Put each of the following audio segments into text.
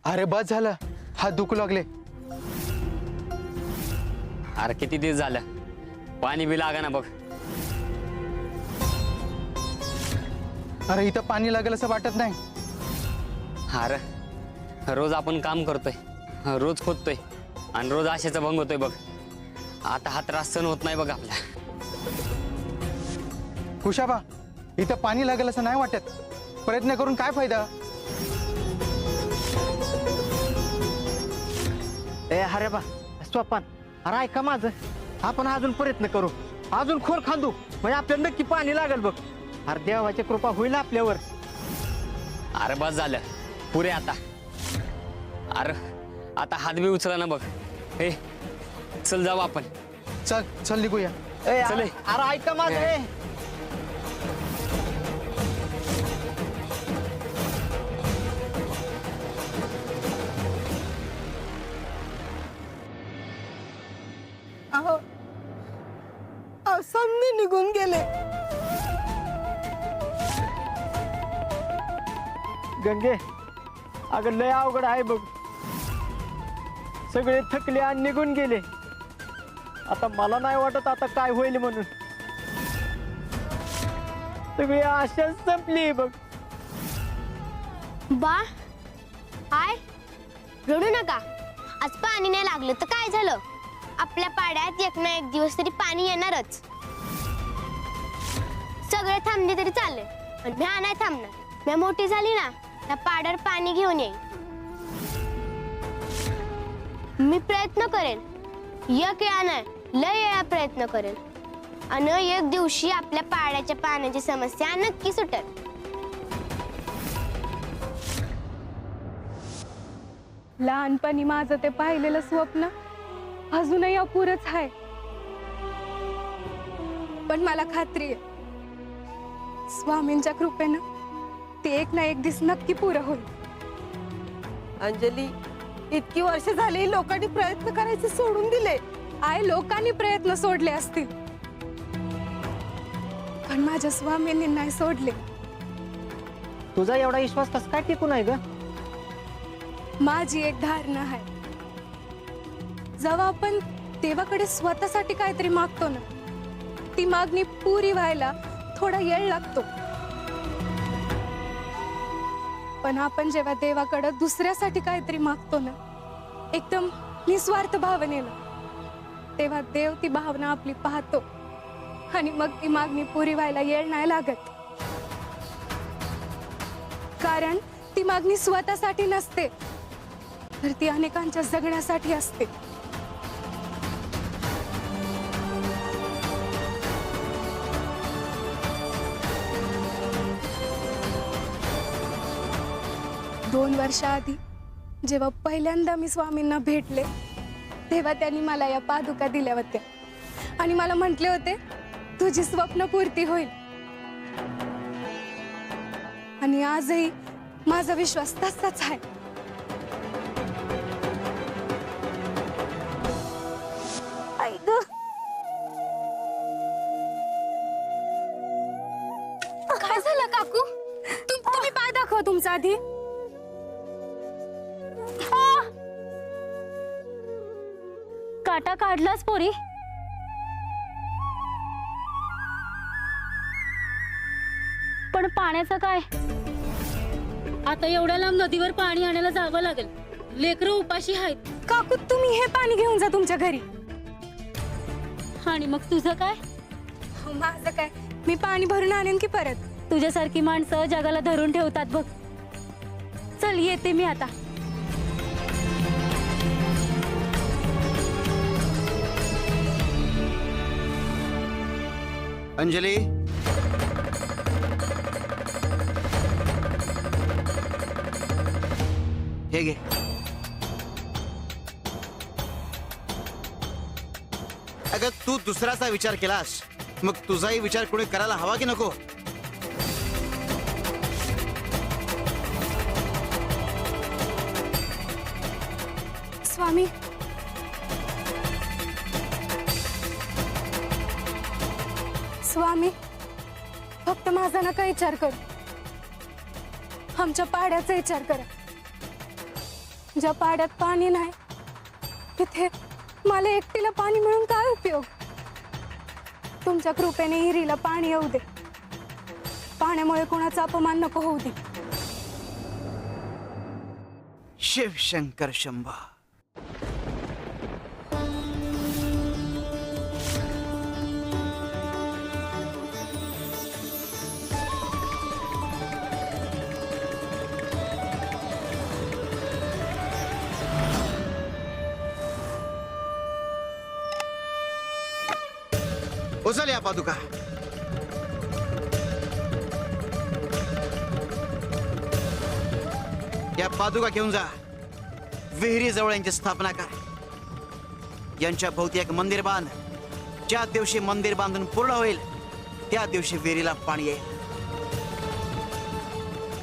अरे बस झालं, हात दुखू लागले. अरे किती दिवस झालं पाणी बी लागा ना बघ. अरे इथं पाणी लागेल असं वाटत नाही. अरे रोज आपण काम करतोय, रोज खोदतोय आणि रोज आशेचा भंग होतोय बघ. आता हा त्रास सहन होत नाही बघ आपल्या. कुशाबा, इथं पाणी लागेल असं नाही वाटत. प्रयत्न करून काय फायदा. अरे बा स्वप्न, अरे ऐका माझं, आपण अजून प्रयत्न करू, अजून खोल खांदू, म्हणजे आपल्याला नक्की पाणी लागेल बघ. अरे देवाची कृपा होईल आपल्यावर. अरे बस झालं पुरे आता. अरे आता हात बी उचला ना बघ. हे चल जाऊ आपण. चल चल निघूया. चल. अरे ऐका माझं. अहो सामने निघून गेले. गंगे, अगं लय अवघड आहे बघ. सगळे थकले आणि निघून गेले. आता मला नाही वाटत आता काय होईल म्हणून. सगळी आशा संपली बघ. बा हाय, रडू नका. आज पाणी नाही लागलं तर काय झालं, आपल्या पाड्यात एक ना एक दिवस तरी पाणी येणारच. सगळे थांबले तरी चालेल, पण म्या नाही थांबणार. म्या मोठी झाली ना, त्या पाड्यावर पाणी घेऊन येईन. मी प्रयत्न करेन, एक वेळा नाही लय वेळा प्रयत्न करेन, आणि एक दिवशी आपल्या पाड्याच्या पाण्याची समस्या नक्की सुटेल. लहानपणी माझं ते पाहिलेलं स्वप्न अजूनही अपुरंच आहे, पण मला खात्री आहे स्वामींच्या कृपेनं ते एक ना एक दिवस नक्की पुरं होईल. अंजली, इतकी वर्ष झाली लोकांनी प्रयत्न करायचे सोडून दिले. लोकांनी प्रयत्न सोडले असतील, पण माझ्या स्वामींनी नाही सोडले. तुझा एवढा विश्वास कसा काय टिकून आहे ग? माझी एक धारणा आहे, जेव्हा आपण देवाकडे स्वतःसाठी काहीतरी मागतो ना, ती मागणी पुरी व्हायला थोडा वेळ लागतो. पण आपण जेव्हा देवाकडे दुसऱ्यासाठी काहीतरी मागतो ना, एकदम निस्वार्थ भावनेनं, तेव्हा देव ती भावना आपली पाहतो आणि मग ती मागणी पुरी व्हायला वेळ नाही लागत. कारण ती मागणी स्वतःसाठी नसते, तर ती अनेकांच्या जगण्यासाठी असते. दोन वर्षाआधी जेव्हा पहिल्यांदा मी स्वामींना भेटले, तेव्हा त्यांनी मला या पादुका दिल्या होत्या आणि मला म्हटले होते, तुझी स्वप्नपूर्ती होईल. आणि आजही माझा विश्वास तसाच आहे. काय झालं काकू? तुम्ही पाय दाखवा तुमचा आधी. काटा काढलाच पोरी. पण पाण्याचं काय? आता एवढ्या लांब नदीवर पाणी आणायला जावं लागेल. लेकरं उपाशी आहेत. काकू, तुम्ही हे पाणी घेऊन जा तुमच्या घरी. आणि मग तुझं काय? माझं काय, मी पाणी भरून आणेन की परत. तुझ्यासारखी माणसं जगाला धरून ठेवतात बघ. चल येते मी आता. अंजली, हे घे. अगं तू दुसऱ्याचा विचार केलास, मग तुझाही विचार कोणी करायला हवा की नको? स्वामी, स्वामी, फक्त माझा नका विचार करू, आमच्या पाड्याचा विचार करा. ज्या पाड्यात पाणी नाही तिथे मला एकटीला पाणी मिळून काय उपयोग? तुमच्या कृपेने हिरीला पाणी येऊ दे. पाण्यामुळे कोणाचा अपमान नको होऊ दे. शिव शंकर शंभा. उचल या पादुका. या पादुका घेऊन जा. विहिरी जवळ यांची स्थापना कर. यांच्या भोवती एक मंदिर बांध. ज्या दिवशी मंदिर बांधून पूर्ण होईल त्या दिवशी विहिरीला पाणी येईल.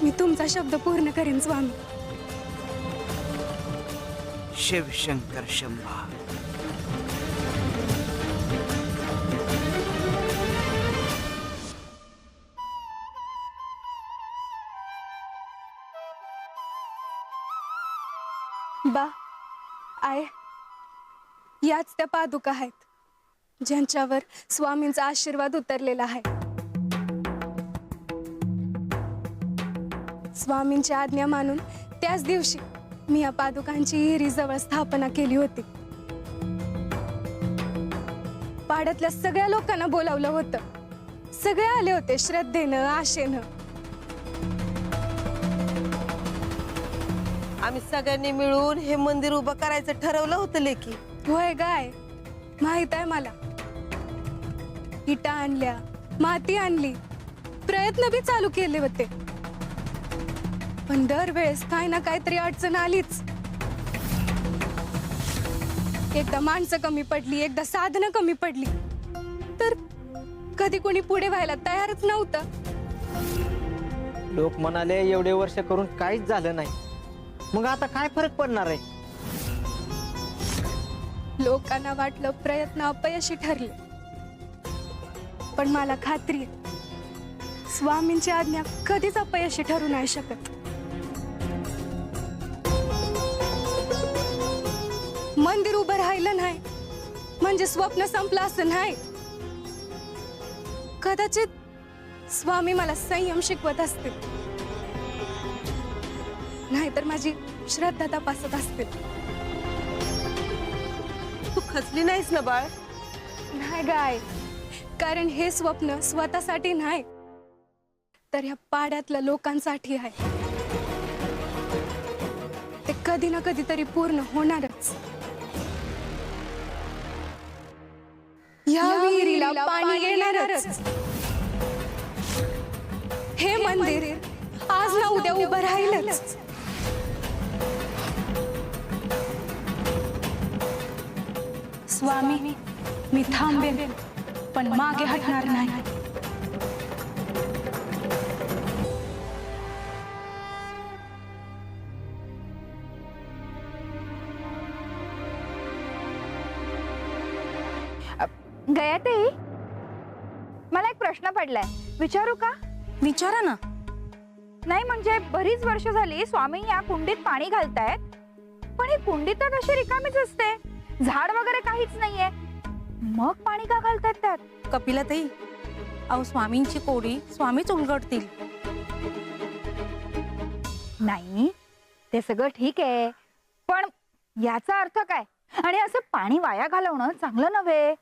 मी तुमचा शब्द पूर्ण करेन स्वामी. शिव शंकर शंभा. बा आय याच त्या पादुका आहेत ज्यांच्यावर स्वामींचा आशीर्वाद उतरलेला आहे. स्वामींची आज्ञा मानून त्याच दिवशी मी या पादुकांची हिरीजवळ स्थापना केली होती. पाड्यातल्या सगळ्या लोकांना बोलावलं होतं. सगळे आले होते श्रद्धेनं आशेनं. आम्ही सगळ्यांनी मिळून हे मंदिर उभं करायचं ठरवलं होतं लेकी. होय गाय माहित आहे मला. इटा आणल्या, माती आणली, प्रयत्न बी चालू केले होते. पण दरवेळेस काय ना काहीतरी अडचण आलीच. एकदा माणसं कमी पडली, एकदा साधनं कमी पडली, तर कधी कोणी पुढे व्हायला तयारच नव्हतं. लोक म्हणाले एवढे वर्ष करून काहीच झालं नाही, मग आता काय फरक पडणार आहे? लोकांना वाटलं प्रयत्न अपयशी ठरले, पण मला खात्री आहे स्वामींची आज्ञा कधीच अपयशी ठरू नाही शकत. मंदिर उभं राहिलं नाही म्हणजे स्वप्न संपलं असं नाही. कदाचित स्वामी मला संयम शिकवत असतील, नाहीतर माझी श्रद्धा तपासत असतील. तू खचली नाहीस ना बाळ? नाही गाय, कारण हे स्वप्न स्वतःसाठी नाही तर ह्या पाड्यातल्या लोकांसाठी आहे. ते कधी ना कधीतरी पूर्ण होणारच. या विहिरीला पाणी येणारच. हे मंदिर आज ना उद्या उभं राहीलच. स्वामी मी थांबेन पण मागे हटणार नाही. गयाताई, मला एक प्रश्न पडलाय, विचारू का? विचारा ना. नाही म्हणजे बरीच वर्ष झाली स्वामी या कुंडीत पाणी घालतायत, पण ही कुंडी तर कशी रिकामीच असते, झाड वगैरे काहीच नाहीये, मग पाणी का घालतायत त्यात? कपिलाताई, अहो स्वामींची कोडी स्वामीच उलगडतील. नाही ते सगळं ठीक आहे, पण याचा अर्थ काय? आणि असं पाणी वाया घालवणं चांगलं नव्हे.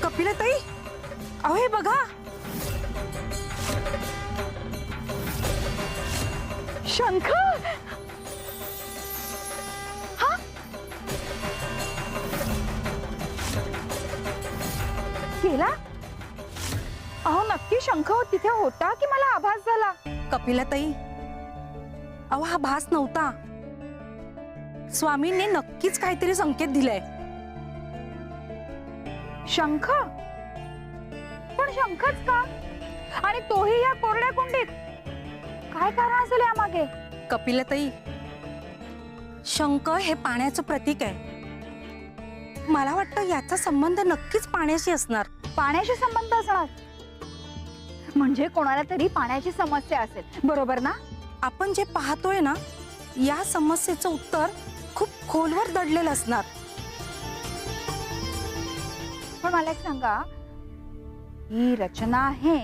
कपिलाताई, अहो हे बघा. शंख. हा गेला. अहो नक्की शंख तिथे होता की मला आभास झाला? कपिलाताई, अहो हा भास नव्हता. स्वामींनी नक्कीच काहीतरी संकेत दिलाय. शंख? पण शंखच का? आणि तोही या कोरड्या कुंडीत? काय कारण असेल यामागे? कपिलाताई, शंख हे पाण्याचं प्रतीक आहे. मला वाटतं याचा संबंध नक्कीच पाण्याशी असणार. पाण्याशी संबंध असणार? म्हणजे कोणाला तरी पाण्याची समस्या असेल, बरोबर ना? आपण जे पाहतोय ना, या समस्येचं उत्तर खूप खोलवर दडलेलं असणार. पण मला एक सांगा, ही रचना आहे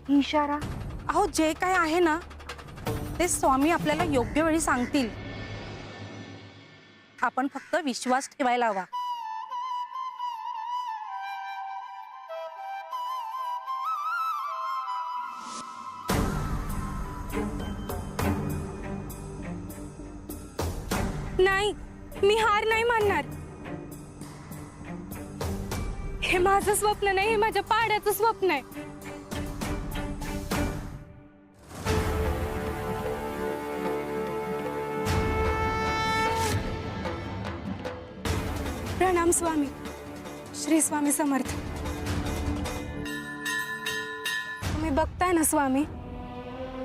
की इशारा? अहो, जे काय आहे ना ते स्वामी आपल्याला योग्य वेळी सांगतील. आपण फक्त विश्वास ठेवायला हवा. नाही, मी हार नाही मानणार. हे माझं स्वप्न नाही, हे माझ्या पाड्याचं स्वप्न आहे. प्रणाम स्वामी. श्री स्वामी समर्थ. तुम्ही बघताय ना स्वामी,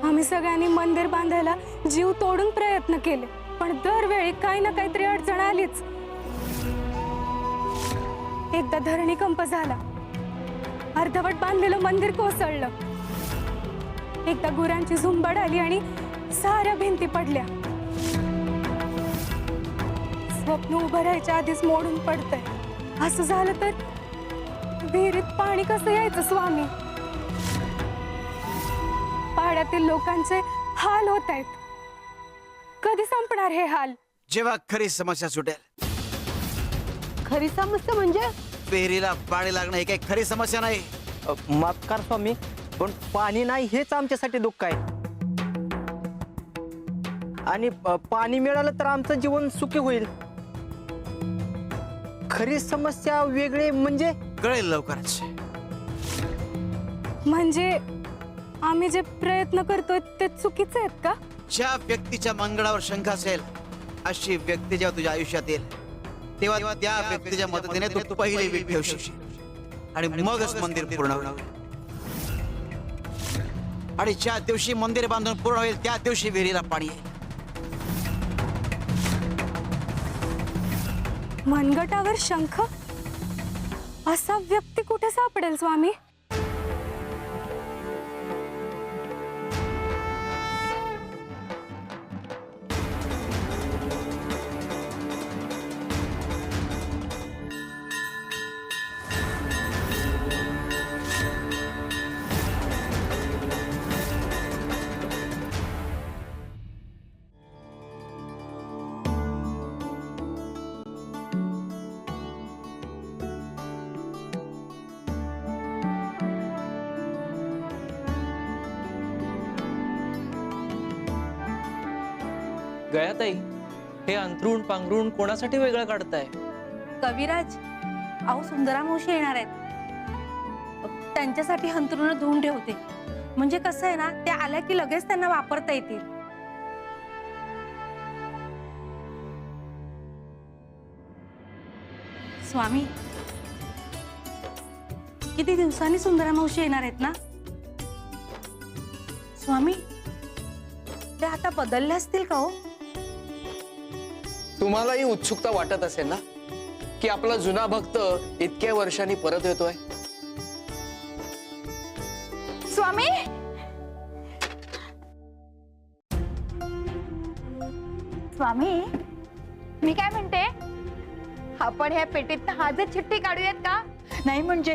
आम्ही सगळ्यांनी मंदिर बांधायला जीव तोडून प्रयत्न केले, पण दरवेळी काही ना काहीतरी अडचण आलीच. एकदा धरणीकंप झाला, अर्धवट बांधलेलं मंदिर कोसळलं. एकदा गुरांची झुंबड आली आणि साऱ्या भिंती पडल्या. स्वप्न उभं राहायच्या आधीच मोडून पडतंय. असं झालं तर विहिरीत पाणी कसं यायचं स्वामी? पाड्यातील लोकांचे हाल होत आहेत. कधी संपणार हे हाल? जेव्हा खरी समस्या सुटेल. खरी समस्या म्हणजे विहिरीला पाणी लागणं ही काही खरी समस्या नाही. माफ कर स्वामी, पण पाणी नाही हेच आमच्यासाठी दुःख आहे. आणि पाणी मिळालं तर आमचं जीवन सुखी होईल. खरी समस्या वेगळी म्हणजे कळेल लवकरच. म्हणजे आम्ही जे प्रयत्न करतोय ते चुकीचे आहेत का? ज्या व्यक्तीच्या मंगळावर शंका असेल अशी व्यक्ती जेव्हा तुझ्या आयुष्यात येईल तेव्हा त्या व्यक्तीच्या मदतीने तू पहिली वीट ठेवशील आणि मगच मंदिर पूर्ण होईल. आणि ज्या दिवशी मंदिर बांधून पूर्ण होईल त्या दिवशी विहिरीला पाणी येईल. मनगटावर शंख? असा व्यक्ती कुठे सापडेल स्वामी? गयाताई, हे अंथरूण पांघरूण कोणासाठी वेगळं काढताय? कविराज, अहो सुंदरा मावशी येणार आहेत, त्यांच्यासाठी हंतरुण धुवून ठेवते. म्हणजे कसं आहे ना, त्या आल्या की लगेच त्यांना वापरता येतील. स्वामी, किती दिवसांनी सुंदरा मावशी येणार आहेत ना? स्वामी, ते आता बदलले असतील का हो? तुम्हालाही उत्सुकता वाटत असेल ना की आपला जुना भक्त इतक्या वर्षांनी परत येतोय. स्वामी, स्वामी, मी काय म्हणते, आपण ह्या पेटीत हाजर चिठ्ठी काढूयात का? नाही म्हणजे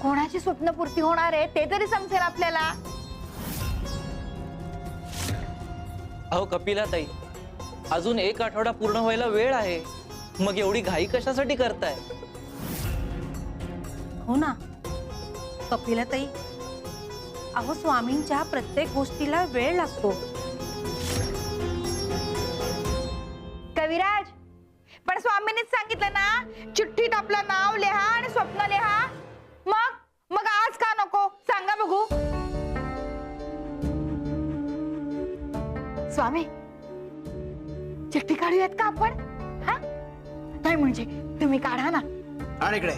कोणाची स्वप्नपूर्ती होणार आहे ते तरी समजेल आपल्याला. अहो कपिलाताई, अजून 1 आठवडा पूर्ण व्हायला वेळ आहे. मग एवढी घाई कशासाठी करताय? हो ना कपिलाताई, अहो स्वामींच्या प्रत्येक गोष्टीला वेळ लागतो. कविराज, पण स्वामींनीच सांगितलं ना, चिठ्ठीत आपलं नाव लिहा आणि स्वप्न लिहा. मग आज का नको सांगा बघू. स्वामी, चिठ्ठी काढूयात का आपण? हा, नाही म्हणजे तुम्ही काढा ना. आणि इकडे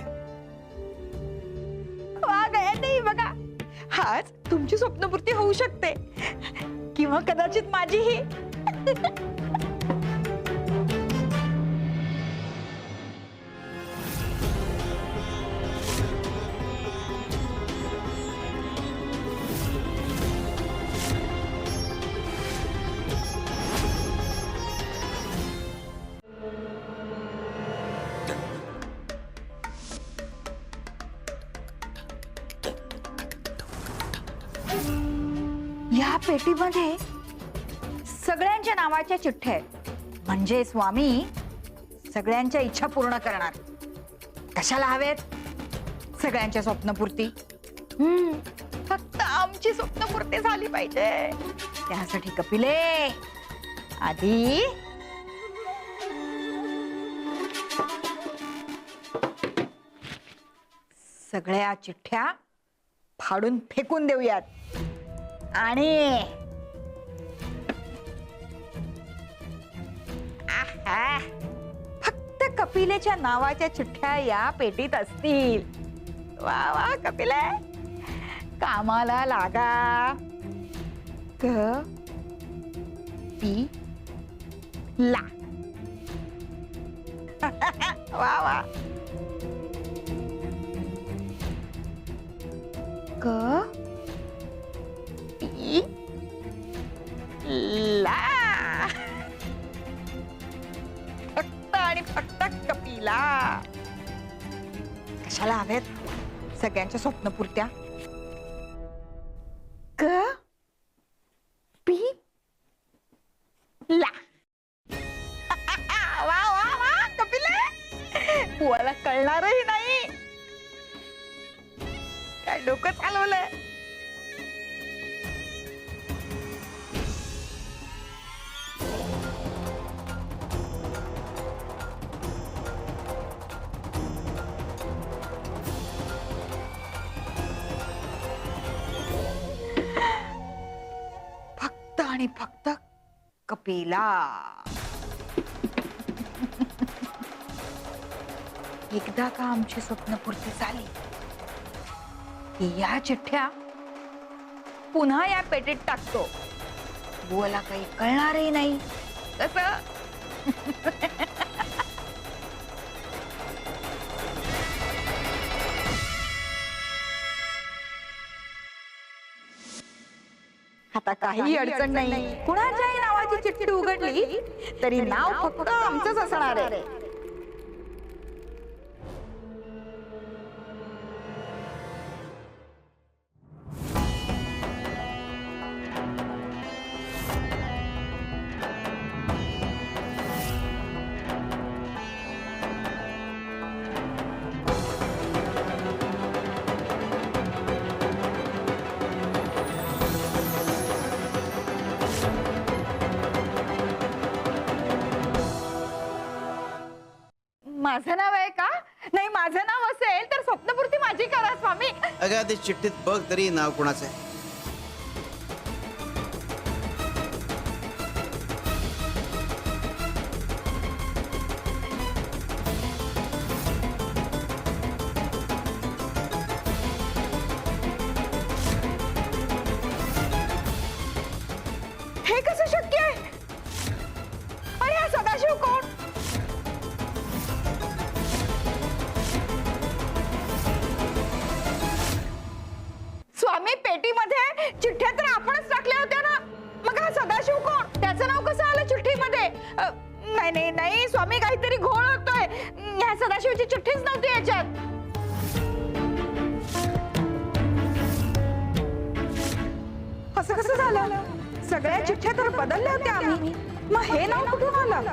नाही बघा, हाच तुमची स्वप्नपूर्ती होऊ शकते किंवा कदाचित माझीही. पेटीमध्ये सगळ्यांच्या नावाच्या चिठ्ठ्या आहेत. म्हणजे स्वामी सगळ्यांच्या इच्छा पूर्ण करणार. कशाला हवेत? सगळ्यांच्या स्वप्नपूर्ती. फक्त आमची स्वप्नपूर्ती झाली पाहिजे. त्यासाठी कपिले आधी सगळ्या चिठ्ठ्या फाडून फेकून देऊयात आणि फक्त कपिलेच्या नावाच्या चिठ्ठ्या या पेटीत असतील. वा वा कपिले, कामाला लागा. ला वा वा. ला. फक्त आणि फक्त कपिला. कशाला हवेत सगळ्यांच्या स्वप्नपूर्त्या? ला. वा वा वा कपिले, बुवाला कळणारही नाही. काय डोकं चालवलंय. फक्त आणि फक्त कपिला. एकदा का आमची स्वप्नपूर्ती झाली की या चिठ्ठ्या पुन्हा या पेटीत टाकतो. बुवाला काही कळणारही नाही. कसं? आता काही अडचण नाही. कुणाच्याही नावाची चिठ्ठी उघडली तरी नाव फक्त आमचंच असणार आहे. माझं नाव आहे का? नाही, माझं नाव असेल तर स्वप्नपूर्ती माझी करा स्वामी. अगं ते चिठ्ठीत बघ तरी नाव कोणाचं आहे. हे कसं शक्य आहे? आणि हा सदाशिव कोण? स्वामी, पेटीमध्ये चिठ्ठ्या तर आपणच टाकल्या होत्या ना. मग हा सदाशिव कोण? त्याचं नाव कसं आलं चिठ्ठीमध्ये? नाही नाही नाही स्वामी, काहीतरी घोळ होतोय. या सदाशिवची चिठ्ठीच नव्हती याच्यात. असं कसं झालं? सगळ्या चिठ्ठ्या तर बदलल्या होत्या आम्ही. मग हे नाव कुठून आलं?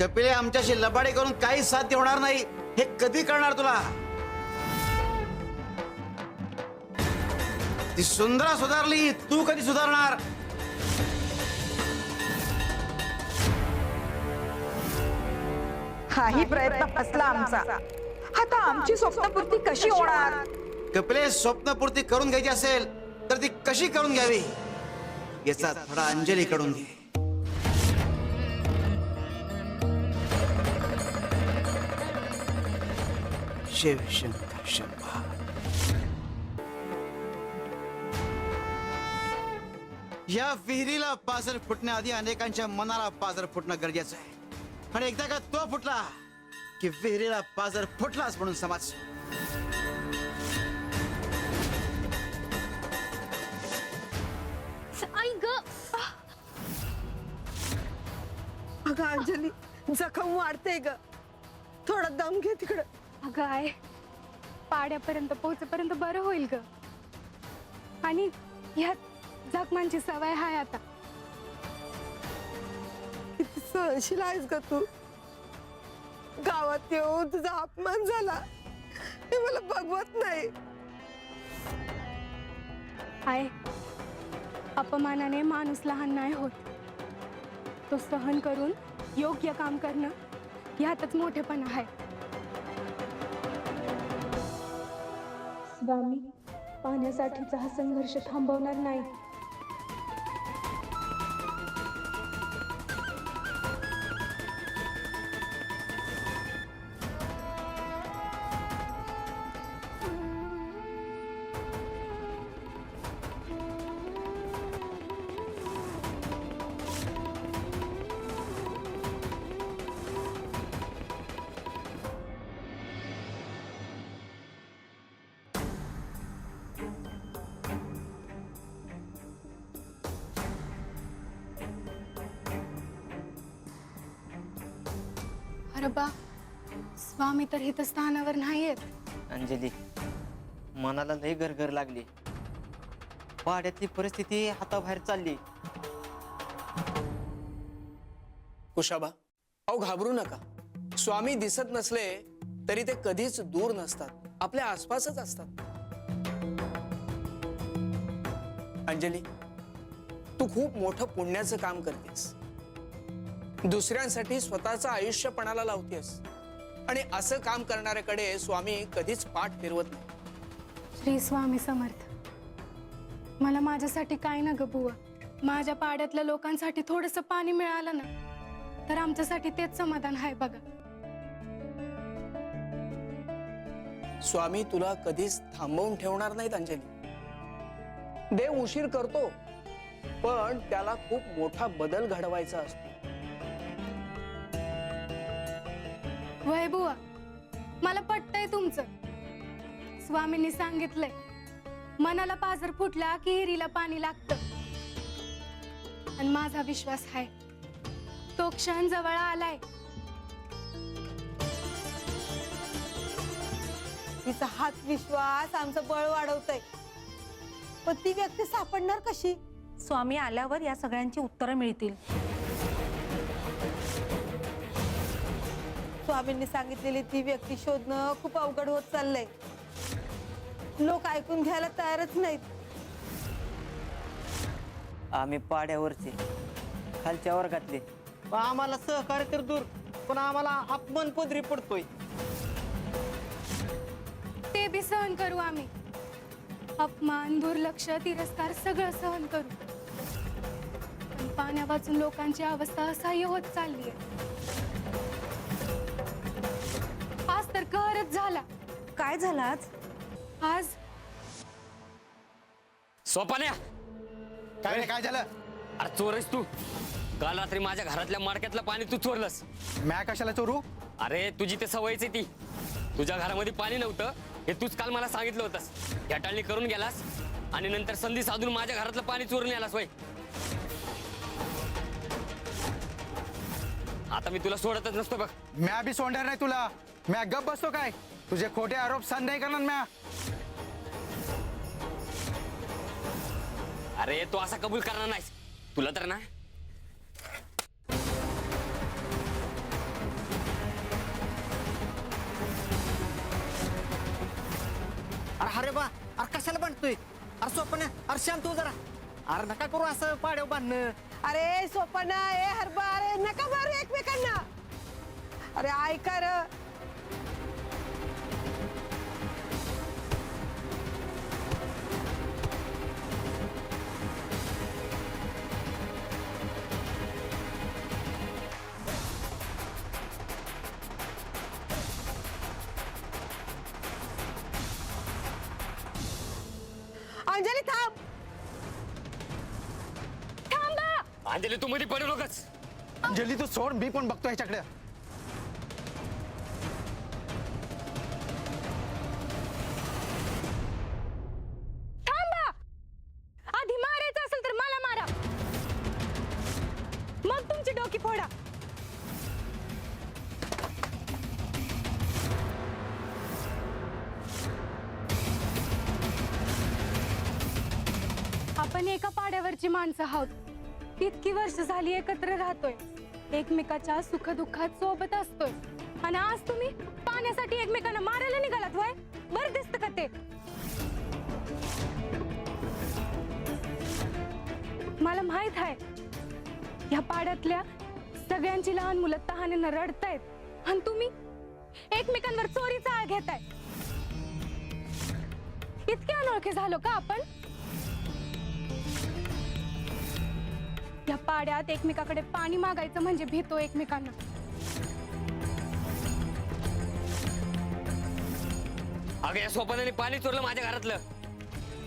कपिले, आमच्याशी लबाडी करून काही साध्य होणार नाही. हे कधी करणार तुला? ती सुंदरा सुधारली, तू कधी सुधारणार? हाही प्रयत्न फसला आमचा. आता आमची स्वप्नपूर्ती कशी होणार? कपिले, स्वप्नपूर्ती करून घ्यायची असेल तर ती कशी करून घ्यावी याचा थोडा अंजलीकडून घे. शिव शंकर शंभा. या विहिरीला पाझर फुटण्याआधी अनेकांच्या मनाला पाझर फुटणं गरजेचं आहे. आणि एकदा का तो फुटला की विहिरीला पाझर फुटलाच म्हणून समज. आई ग. अगं अंजली, जखम वाढते ग. थोडा दम घे तिकडं. अगं आहे, पाड्यापर्यंत पोहोचेपर्यंत बरं होईल ग. आणि ह्यात जखमांची सवय हाय आता. किती सहनशील आहेस ग तू. गावात येऊन तुझा अपमान झाला हे मला बघवत नाही. आहे अपमानाने माणूस लहान नाही होत. तो सहन करून योग्य काम करणं ह्यातच मोठेपणा आहे. स्वामी पाण्यासाठीचा हा संघर्ष थांबवणार नाही. अरे बा, स्वामी तर इथं स्थानावर नाहीयेत. अंजली, मनाला लय गरगर लागली. पाड्यातली परिस्थिती हाताबाहेर चालली. कुशाबा, अहो घाबरू नका. स्वामी दिसत नसले तरी ते कधीच दूर नसतात, आपल्या आसपासच असतात. अंजली, तू खूप मोठं पुण्याचं काम करतेस. दुसऱ्यांसाठी स्वतःचं आयुष्य पणाला लावतेस आणि असं काम करणाऱ्याकडे स्वामी कधीच पाठ फिरवत नाही. श्री स्वामी समर्थ. मला माझ्यासाठी काय ना ग बुवा. माझ्या पाड्यातल्या लोकांसाठी थोडंसं पाणी मिळालं ना तर आमच्यासाठी तेच समाधान आहे बघा. स्वामी तुला कधीच थांबवून ठेवणार नाहीत अंजली. देव उशीर करतो पण त्याला खूप मोठा बदल घडवायचा असतो. वय बुवा, मला पटतंय तुमचं. स्वामींनी सांगितलंय मनाला पाझर फुटला की हिरीला पाणी लागतं. आणि माझा विश्वास आहे तो क्षण जवळ आलाय. तिचा हाच विश्वास आमचं बळ वाढवतोय. पण ती व्यक्ती सापडणार कशी? स्वामी आल्यावर या सगळ्यांची उत्तरं मिळतील. स्वामींनी सांगितलेली ती व्यक्ती शोधणं खूप अवघड होत चाललंय. लोक ऐकून घ्यायला तयारच नाहीत. आम्ही पाड्यावरचे खालच्या वर्गातले. आम्हाला सहकार्य तर दूर, पण आम्हाला अपमान पदरी पडतोय. ते बी सहन करू आम्ही. अपमान, दुर्लक्ष, तिरस्कार सगळं सहन करू. पण पाण्या वाचून लोकांची अवस्था असह्य होत चालली आहे. आज तर कहरच झाला. काय झालं आज? आज सोपान्या, काय झालं? अरे चोरस तू. काल रात्री माझ्या घरातल्या मडक्यातलं पाणी तू चोरलंस. म्या कशाला चोरू? अरे तुझी ते सवयच आहे ती. तुझ्या घरामध्ये पाणी नव्हतं हे तूच काल मला सांगितलं होतंस. हेटाळणी करून गेलास आणि नंतर संधी साधून माझ्या घरातलं पाणी चोरून आलास. वय आता मी तुला सोडतच नसतो बघ. म्या बी सोडणार नाही तुला. म्या गप बसतो काय? तुझे खोटे आरोप सहन नाही करणार म्या. अरे तू असा कबूल करणार नाहीस. तुला तर ना अरे बा, अरे कशाला बांधतोय? अरे स्वप्न, अरे शांत हो जरा. अरे नका करू असं पाड्याव बांधणं. अरे सोपाना, ए हरबा, अरे नका मारू एकमेकांना. अरे ऐका र. अंजली थांब. अंजली तू मध्ये पडू नकोस. अंजली तू सोड, मी पण बघतो ह्याच्याकडे. थांबा. आधी मारायचं असेल तर मला मारा, मग तुमची डोकी फोडा. आपण एका पाड्यावरची माणसं आहोत. इतकी वर्ष झाली एकत्र राहतोय, एकमेकाच्या सुखदुःखात सोबत असतोय, आणि आज तुम्ही पाण्यासाठी एकमेकांना मारायला निघालात वय. बरं दिसत का ते? मला माहित आहे या पाड्यातल्या सगळ्यांची लहान मुलं तहानेनं रडतायत, आणि तुम्ही एकमेकांवर चोरीचा आळ घेताय. इतके अनोळखी झालो का आपण? या पाड्यात एकमेकाकडे पाणी मागायचं म्हणजे भीतो एकमेकांना. अगं या सोपानाने पाणी चोरलं माझ्या घरातलं.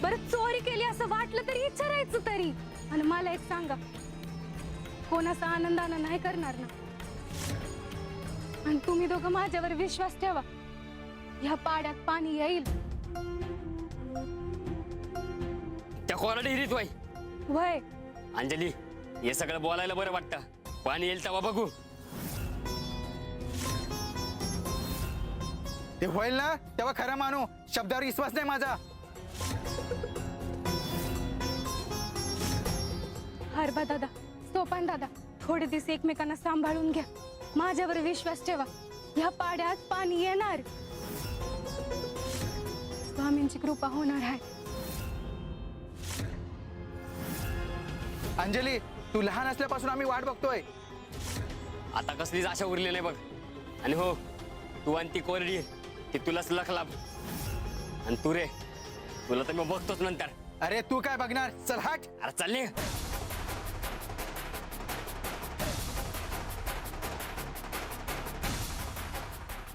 बरं चोरी केली असं वाटलं तरी विचारायचं तरी. आणि मला एक सांगा, कोणाचा आनंदानं नाही करणार ना? आणि तुम्ही दोघं माझ्यावर विश्वास ठेवा, ह्या पाड्यात पाणी येईल. त्या कोरड्या हिरीत वय. वय अंजली, हे सगळं बोलायला बरं वाटतं. पाणी येईल तेव्हा बघू. ते होईल ना तेव्हा खरं मानू. शब्दावर विश्वास नाही माझा. हरबा दादा, सोपान दादा, थोडे दिवस एकमेकांना सांभाळून घ्या. माझ्यावर विश्वास ठेवा, ह्या पाड्यात पाणी येणार. स्वामींची कृपा होणार आहे. अंजली, तू लहान असल्यापासून आम्ही वाट बघतोय. आता कसलीच आशा उरली नाही बघ. आणि हो, तू आणि ती कोरडी ती तुलाच लख लाभ. आणि तू रे, तुला तर मी बघतोच नंतर. अरे तू काय बघणार? चल हट. अरे चालले.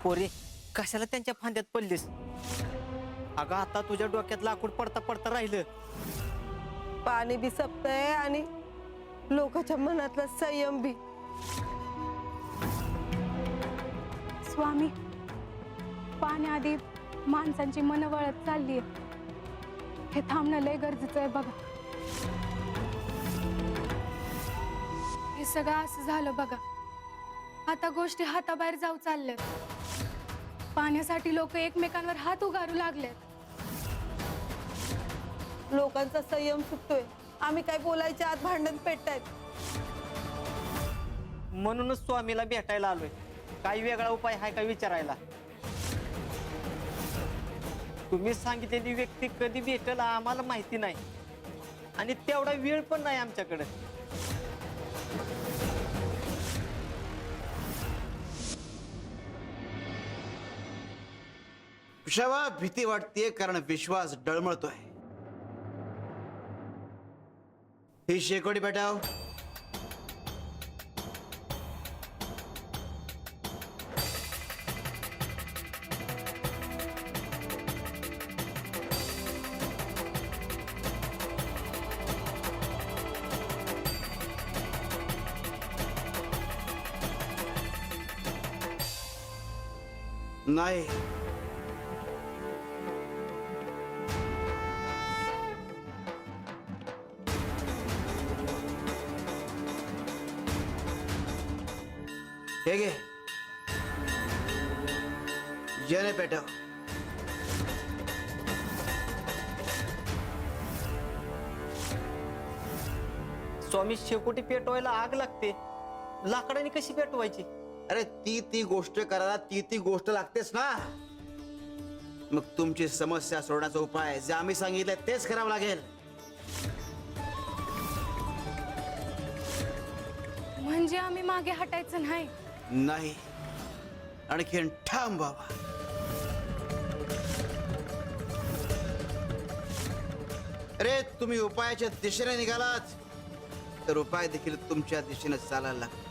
पोरे, कशाला त्यांच्या फांद्यात पडलीस? अगं आता तुझ्या डोक्यात लाकूड पडता पडता राहिलं. पाणी बी सपतंय आणि लोकांच्या मनातला संयम बी. स्वामी, पाण्याआधी माणसांची मन वळत चाललीये. हे थांबणं लय गरजेचं आहे बघा. हे सगळं असं झालं बघा. आता गोष्टी हाताबाहेर जाऊ चालल्या. पाण्यासाठी लोक एकमेकांवर हात उगारू लागलेत. लोकांचा संयम सुटतोय. आम्ही काय बोलायच्या आत भांडण पेटतायत. म्हणूनच स्वामीला भेटायला आलोय. काही वेगळा उपाय आहे का विचारायला. तुम्ही सांगितलेली व्यक्ती कधी भेटेल आम्हाला माहिती नाही, आणि तेवढा वेळ पण नाही आमच्याकडे. वृषभा, भीती वाटतेय कारण विश्वास डळमळतोय. ही शेकोटी पेटाव. नाही, हे घे, याने पेटव. स्वामी, शेकोटी पेटवायला आग लागते, लाकडाने कशी पेटवायची? अरे ती गोष्ट करायला ती गोष्ट लागतेच ना. मग तुमची समस्या सोडण्याचा उपाय जे आम्ही सांगितलंय तेच करावं लागेल. म्हणजे आम्ही मागे हटायचं नाही. नाही, आणखीन ठाम बाबा. अरे तुम्ही उपायाच्या दिशेने निघालात तर उपाय देखील तुमच्या दिशेने चालायला लागतो.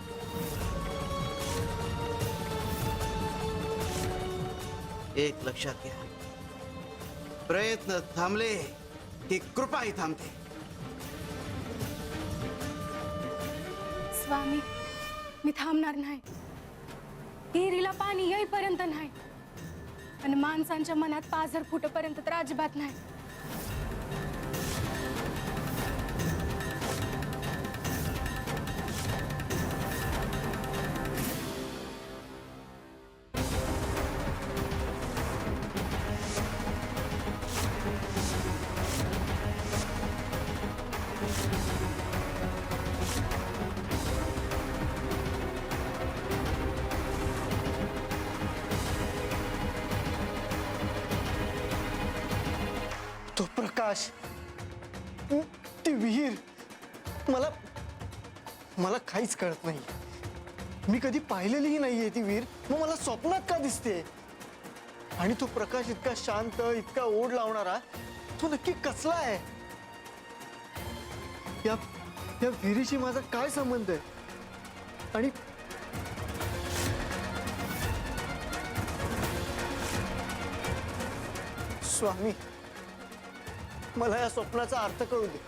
एक लक्षात घ्या, प्रयत्न थांबले की कृपाही थांबते. स्वामी, मी थांबणार नाही. हिरीला पाणी येईपर्यंत नाही, आणि माणसांच्या मनात पाझर फुटेपर्यंत तर अजिबात नाही. प्रकाश, ती विहीर, मला मला काहीच कळत नाही. मी कधी पाहिलेलीही नाहीये ती विहीर, मग मला स्वप्नात का दिसते? आणि तो प्रकाश इतका शांत, इतका ओढ लावणारा, तो नक्की कसला आहे? या विहिरीशी माझा काय संबंध आहे? आणि स्वामी, मला या स्वप्नाचा अर्थ कळू दे.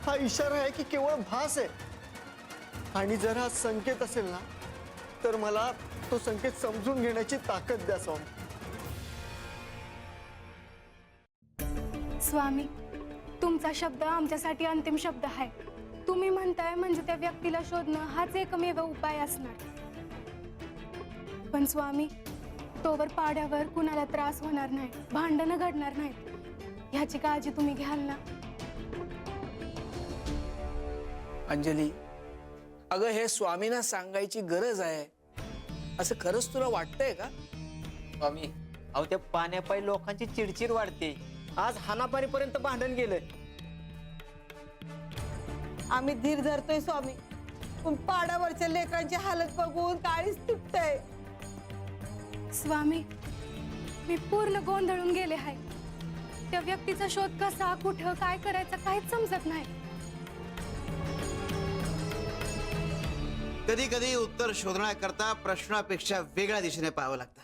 हा इशारा आहे की केवळ भास आहे? आणि जर हा संकेत असेल ना, तर मला तो संकेत समजून घेण्याची ताकद द्या स्वामी. स्वामी, तुमचा शब्द आमच्यासाठी अंतिम शब्द आहे. तुम्ही म्हणताय म्हणजे त्या व्यक्तीला शोधणं हाच एकमेव उपाय असणार. पण स्वामी, तोवर पाड्यावर कुणाला त्रास होणार नाही, भांडणं घडणार नाहीत, ह्याची काळजी तुम्ही घ्याल ना? अंजली, अगं हे स्वामींना सांगायची गरज आहे असं खरंच तुला वाटतंय का? स्वामी, अहो त्या पाण्यापायी लोकांची चिडचिड वाढते. आज हानापारीपर्यंत भांडण गेलंय. आम्ही धीर धरतोय स्वामी, पण पाडावरच्या लेकरांची हालत बघून काळीच तुटतंय. स्वामी, मी पूर्ण गोंधळून गेले आहे. त्या व्यक्तीचा शोध कसा, कुठं, काय करायचं काहीच समजत नाही. कधी कधी उत्तर शोधण्याकरता प्रश्नापेक्षा वेगळ्या दिशेने पाहावं लागतं.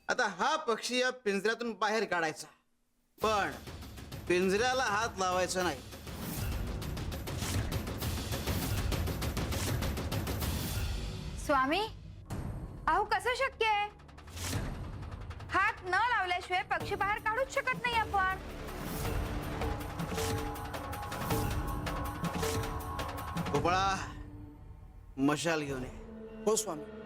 आता हा पक्षी या पिंजऱ्यातून बाहेर काढायचा, पण पिंजऱ्याला हात लावायचा नाही. स्वामी, अहो कसं शक्य आहे? हात न लावल्याशिवाय पक्षी बाहेर काढूच शकत नाही आपण. गोपाळा, मशाल घेऊन ये. हो स्वामी.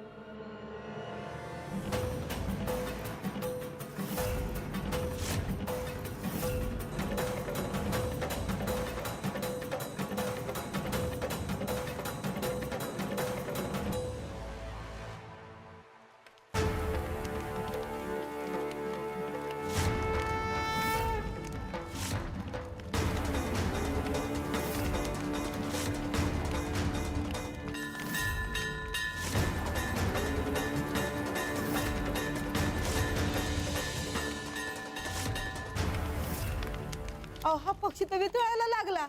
अहो, हा पक्षी तर वितळायला लागला.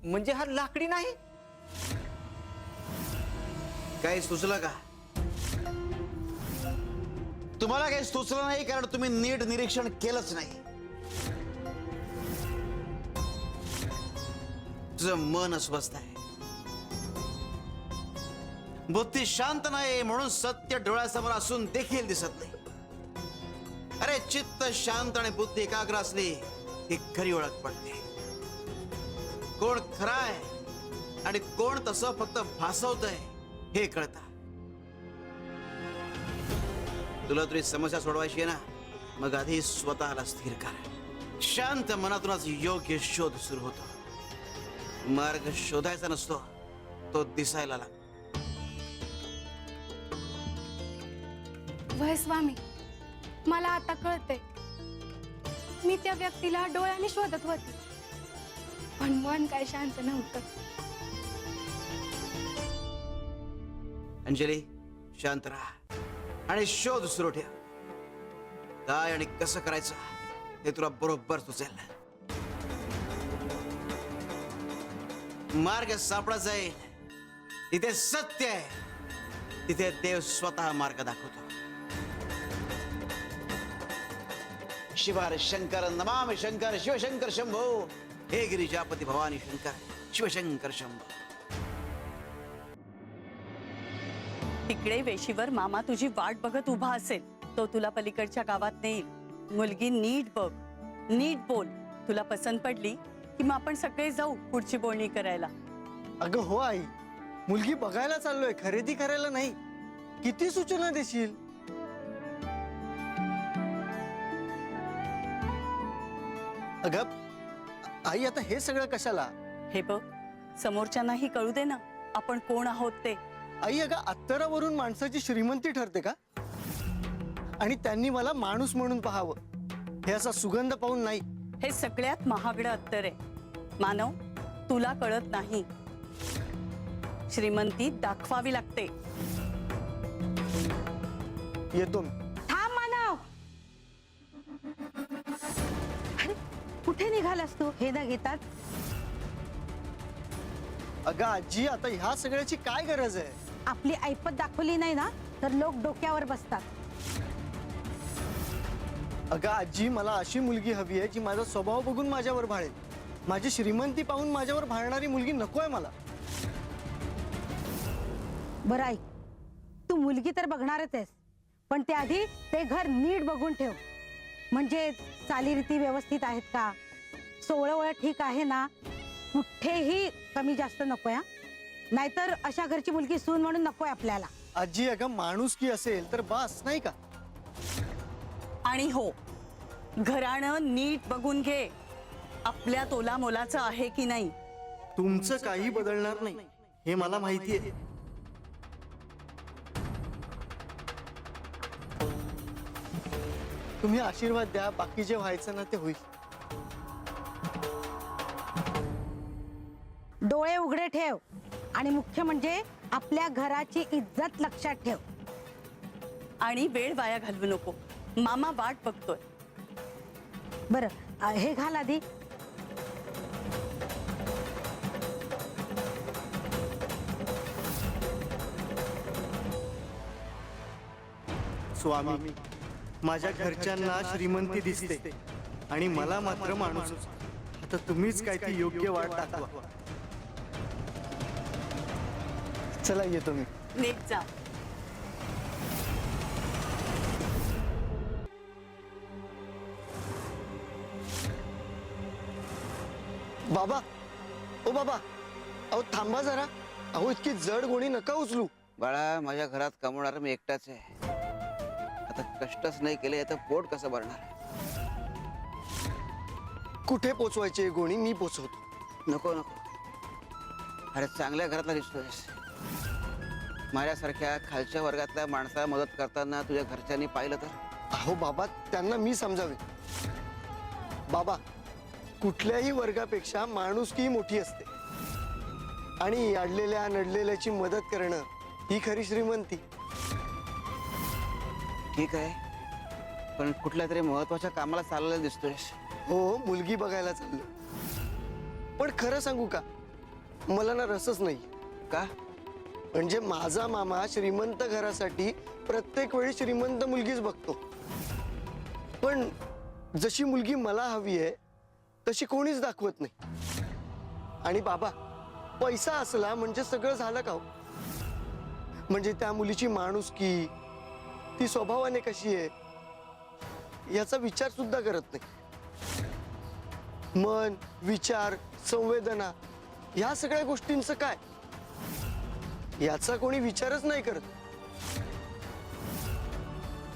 म्हणजे हा लाकडी नाही? काही सुचलं का? तुम्हाला काही सुचलं नाही कारण तुम्ही नीट निरीक्षण केलंच नाही. तुझं मन अस्वस्थ आहे, बुद्धी शांत नाही, म्हणून सत्य डोळ्यासमोर असून देखील दिसत नाही. अरे चित्त शांत आणि बुद्धी एकाग्र असली ही खरी ओळख पडते. कोण खरा आहे आणि कोण तसं फक्त भासवतंय हे कळतं. तुला तुझी समस्या सोडवायची आहे ना, मग आधी स्वतःला स्थिर कर. शांत मनातूनच योग्य शोध सुरू होतो. मार्ग शोधायचा नसतो, तो दिसायला लागतो. वय स्वामी, मला आता कळतंय. मी त्या व्यक्तीला डोळ्यांनी शोधत होते, पण मन काय शांत नव्हतं. अंजली शांत राहा आणि शोध सुरू ठेव. काय आणि कसं करायचं हे तुला बरोबर सुचेल. मार्ग सापडा जाईल. तिथे सत्य आहे, तिथे देव स्वतः मार्ग दाखवतो. शिवार शंकर नमामि शंकर शिवशंकर शंभो. हे गिरिजापती भवानी शंकर शिवशंकर शंभो. तिकडे वेशीवर मामा तुझी वाट बघत उभा असेल. तो तुला पलीकडच्या गावात नेईल. मुलगी नीट बघ, नीट बोल. तुला पसंत पडली की मग आपण सगळे जाऊ पुढची बोलणी करायला. अगं हो आई, मुलगी बघायला चाललोय, खरेदी करायला नाही. किती सूचना देशील? अगं आई, आता हे सगळं कशाला? हे बघ, समोरच्यांनाही कळू दे ना आपण कोण आहोत ते. आई अगं, अत्तरावरून माणसाची श्रीमंती ठरते का? आणि त्यांनी मला माणूस म्हणून पाहावं, हे असा सुगंध पाहून नाही. हे सगळ्यात महागडं अत्तर आहे मानव, तुला कळत नाही. श्रीमंती दाखवावी लागते. येतो मी. थांब मानव. अरे कुठे निघालास तू हे ना घेतात? अगं आजी, आता ह्या सगळ्याची काय गरज आहे? आपली ऐपत दाखवली नाही ना तर लोक डोक्यावर बसतात. अगं आजी, मला अशी मुलगी हवी आहे जी माझा स्वभाव बघून माझ्यावर भाळेल. माझी श्रीमंती पाहून माझ्यावर भाळणारी मुलगी नकोय मला. बरं ऐक, तू मुलगी तर बघणारच आहेस, पण त्याआधी ते घर नीट बघून ठेव. म्हणजे चालीरीती व्यवस्थित आहेत का, सोळवळ ठीक आहे ना, कुठेही कमी जास्त नकोय. नाहीतर अशा घरची मुलगी सून म्हणून नकोय आपल्याला. आजी अगं, माणुसकी असेल तर बस, नाही का? आणि हो, घराणं नीट बघून घे. आपल्या तोला मोलाचं आहे की नाही. तुमचं काही बदलणार नाही हे मला माहिती आहे. तुम्ही आशीर्वाद द्या, बाकी जे व्हायचं ना ते होईल. डोळे उघडे ठेव आणि मुख्य म्हणजे आपल्या घराची इज्जत लक्षात ठेव. आणि वेळ वाया घालवू नको, मामा वाट बघतोय. बरं हे घाल आधी. स्वामी, माझ्या घरच्यांना श्रीमंती दिसते आणि मला मात्र माणूस. आता तुम्हीच काय ती योग्य वाट दाखवा. चला येतो मी. नीट जा. बाबा, ओ बाबा, अहो थांबा जरा. अहो इतकी जड गोणी नका उचलू. बाळा, माझ्या घरात कमवणार मी एकटाच आहे. आता कष्टच नाही केले तर पोट कसं भरणार? कुठे पोचवायची गोणी? मी पोचवतो. नको नको. अरे चांगल्या घरातला दिसतोयस. माझ्यासारख्या खालच्या वर्गातल्या माणसाला मदत करताना तुझ्या घरच्यांनी पाहिलं तर? अहो बाबा, त्यांना मी समजावे. बाबा, कुठल्याही वर्गापेक्षा माणुसकी मोठी असते. आणि अडलेल्या नडलेल्याची मदत करणं ही खरी श्रीमंती. ठीक आहे, पण कुठल्या तरी महत्वाच्या कामाला चाललेला दिसतोयस. हो, मुलगी बघायला चाललो. पण खरं सांगू का, मला ना रसच नाही. का? म्हणजे माझा मामा श्रीमंत घरासाठी प्रत्येक वेळी श्रीमंत मुलगीच बघतो. पण जशी मुलगी मला हवी आहे तशी कोणीच दाखवत नाही. आणि बाबा, पैसा असला म्हणजे सगळं झालं का हो? म्हणजे त्या मुलीची माणुसकी, ती स्वभावाने कशी आहे याचा विचार सुद्धा करत नाही. मन, विचार, संवेदना ह्या सगळ्या गोष्टींचं काय, याचा कोणी विचारच नाही करत.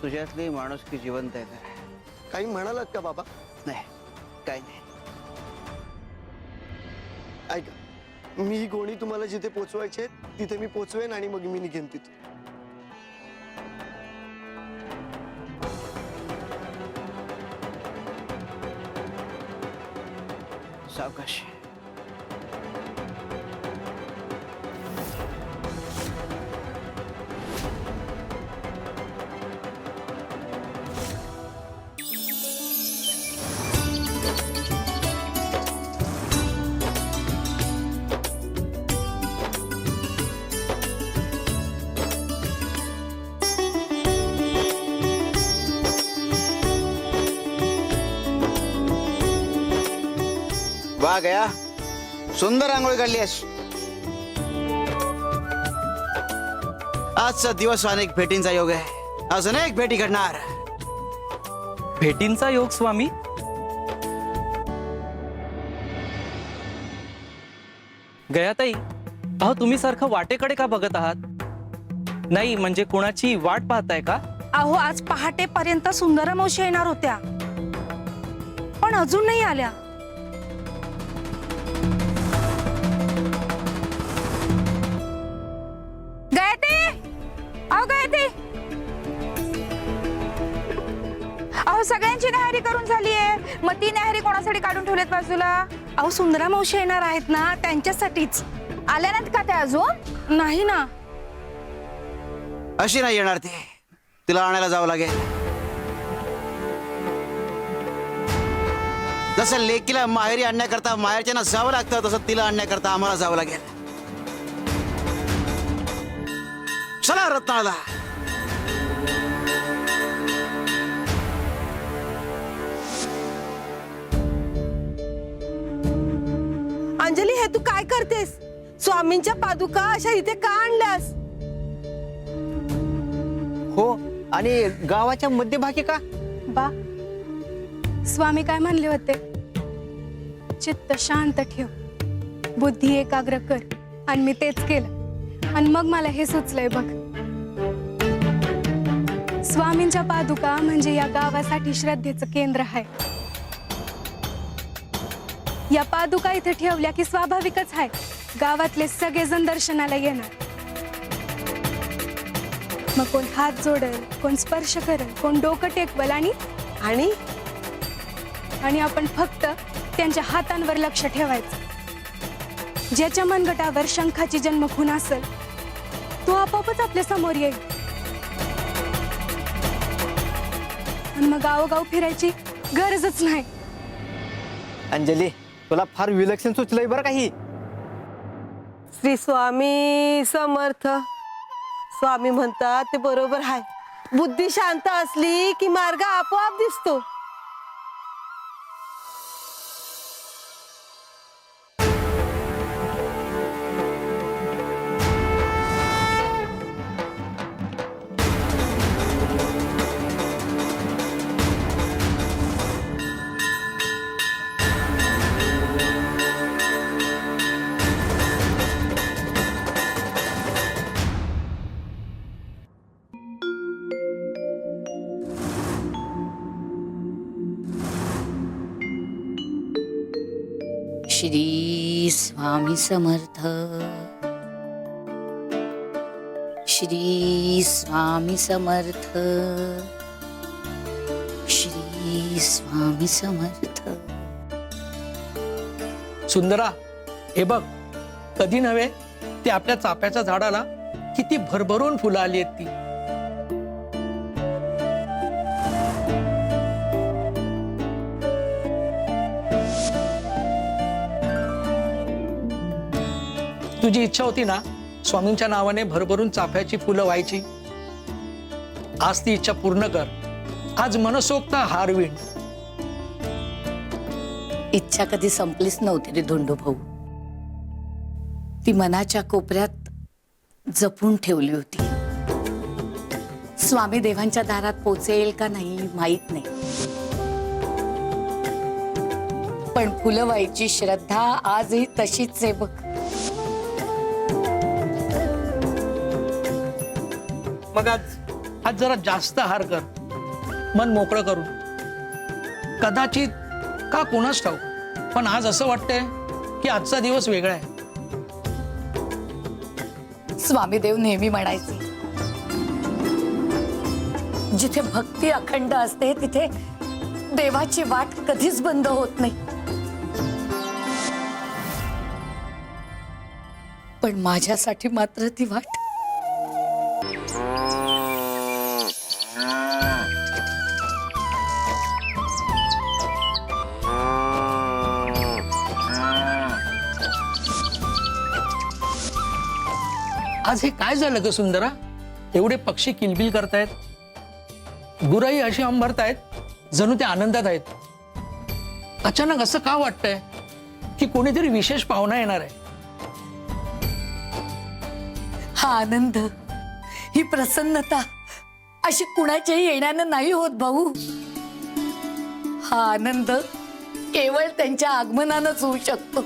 तुझ्यातली माणुसकी जिवंत आहे का? काही म्हणालात का बाबा? नाही, काही नाही. ऐका, मी ही गोणी तुम्हाला जिथे पोचवायची आहे तिथे मी पोचवेन आणि मग मी निघेन तिथे. सावकाश. वा गया, सुंदर आंघोळ काढलीस. आजचा दिवस अनेक भेटींचा योग आहे. आज अनेक भेटी घडणार. भेटींचा योग स्वामी? गयाताई, अहो तुम्ही सारखं वाटेकडे का बघत आहात? नाही म्हणजे कोणाची वाट पाहताय का? अहो आज पहाटेपर्यंत सुंदर मावशी येणार होत्या, पण अजून नाही आल्या. गयते, अहो गयते, अहो सगळ्यांची न्याहारी करून झालीये, मग ती न्याहारी कोणासाठी काढून ठेवलेत बाजूला? अहो सुंदरा मावशी येणार आहेत ना, त्यांच्यासाठीच. आल्या नाहीत का त्या अजून? नाही ना. अशी नाही येणार ती, तिला आणायला जावं लागेल. जसं लेकीला माहेरी आणण्याकरता माहेरच्यांना जावं लागतं, तसं तिला आणण्याकरता आम्हाला जावं लागेल. चला रत्नाला. अंजली, हे तू काय करतेस? स्वामींच्या पादुका अशा इथे का आणल्यास? हो, आणि गावाच्या मध्यभागी का? बा, स्वामी काय म्हणले होते? चित्त शांत ठेव, बुद्धी एकाग्र कर. आणि मी तेच केलं, आणि मग मला हे सुचलंय बघ. स्वामींच्या पादुका म्हणजे या गावासाठी श्रद्धेचं केंद्र आहे. या पादुका इथे ठेवल्या की स्वाभाविकच आहे, गावातले सगळेजण दर्शनाला येणार. मग कोण हात जोडेल, कोण स्पर्श करेल, कोण डोकं टेकवल, आणि आपण फक्त त्यांच्या हातांवर लक्ष ठेवायचं. ज्याच्या मनगटावर शंखाची जन्मखून असेल तो आपोआपच आपल्या समोर येईल. आणि मग गावोगाव फिरायची गरजच नाही. अंजली, तुला फार विलक्षण सुचलंय बरं काही. श्री स्वामी समर्थ. स्वामी म्हणतात ते बरोबर आहे. बुद्धी शांत असली की मार्ग आपोआप दिसतो. श्री स्वामी समर्थ. श्री स्वामी समर्थ. श्री स्वामी समर्थ. सुंदरा, हे बघ, कधी नव्हे ते आपल्या चाफ्याच्या झाडाला किती भरभरून फुलं आली आहेत ती. तुझी इच्छा होती ना स्वामींच्या नावाने भरभरून चाफ्याची फुलं व्हायची. आज ती इच्छा पूर्ण कर. आज मनसोक्त हार विण. इच्छा कधी संपलीच नव्हती रे धोंडू भाऊ. ती मनाच्या कोपऱ्यात जपून ठेवली होती. स्वामी देवांच्या दारात पोचेल का नाही माहित नाही, पण फुलं व्हायची श्रद्धा आजही तशीच आहे बघ. मग आज जरा जास्त हार कर, मन मोकळं करून. कदाचित का कोणाच ठाऊक, पण आज असं वाटतंय की आजचा दिवस वेगळा आहे. स्वामी देव नेहमी म्हणायचे, जिथे भक्ती अखंड असते तिथे देवाची वाट कधीच बंद होत नाही. पण माझ्यासाठी मात्र ती वाट आज हे काय झालं ग सुंदरा? एवढे पक्षी किलबिल करतायत, गुराई अशी अंबरतायत, जणू ते आनंदात आहेत. अचानक असं का वाटतंय की की कोणीतरी विशेष पाहुणा येणार आहे. हा आनंद, ही प्रसन्नता अशी कुणाच्याही येण्यानं नाही होत भाऊ. हा आनंद केवळ त्यांच्या आगमनानंच होऊ शकतो.